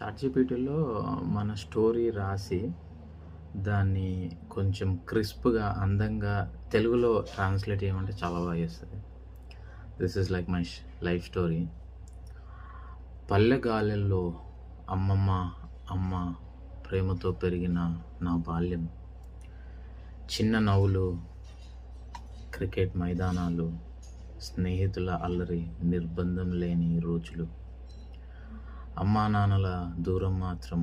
చాట్‌జీపీటీలో మన స్టోరీ రాసి, దాన్ని కొంచెం క్రిస్ప్‌గా, అందంగా తెలుగులో ట్రాన్స్‌లేట్ చేయమంటే చాలా బాగా చేస్తది. This is like my life story. పల్లె గాలెల్లో అమ్మమ్మ, అమ్మ ప్రేమతో పెరిగిన నా బాల్యం. చిన్న నవ్వులు, క్రికెట్ మైదానాలు, స్నేహితుల అల్లరి, నిర్బంధం లేని రోజులు. అమ్మానాన్నల దూరం మాత్రం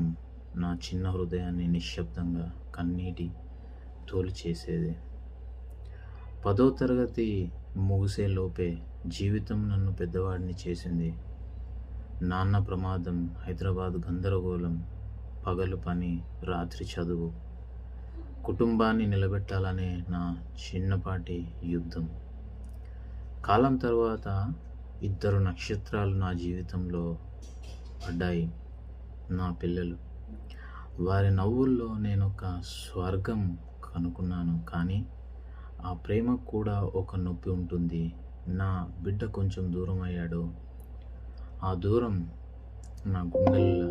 నా చిన్న హృదయాన్ని నిశ్శబ్దంగా కన్నీటి తోలు చేసేది. 10వ తరగతి ముగిసేలోపే జీవితం నన్ను పెద్దవాడిని చేసింది. నాన్న ప్రమాదం, హైదరాబాద్ గందరగోళం, పగలు పని, రాత్రి చదువు, కుటుంబాన్ని నిలబెట్టాలనే నా చిన్నపాటి యుద్ధం. కాలం తర్వాత 2 నక్షత్రాలు నా జీవితంలో పడ్డాయి. నా పిల్లలు. వారి నవ్వుల్లో నేనొక స్వర్గం కనుక్కున్నాను. కానీ ఆ ప్రేమకు కూడా ఒక నొప్పి ఉంటుంది. నా బిడ్డ కొంచెం దూరం అయ్యాడు. ఆ దూరం నా గుండెల్లో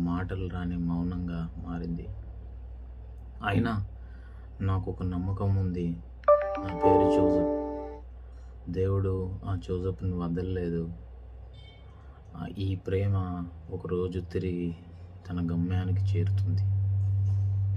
మాటలు రాని మౌనంగా మారింది. అయినా నాకొక నమ్మకం ఉంది. నా పేరు జోసెఫ్. దేవుడు ఆ జోసెఫ్‌ని వదలలేదు. ఈ ప్రేమ ఒకరోజు తిరిగి తన గమ్యానికి చేరుతుంది.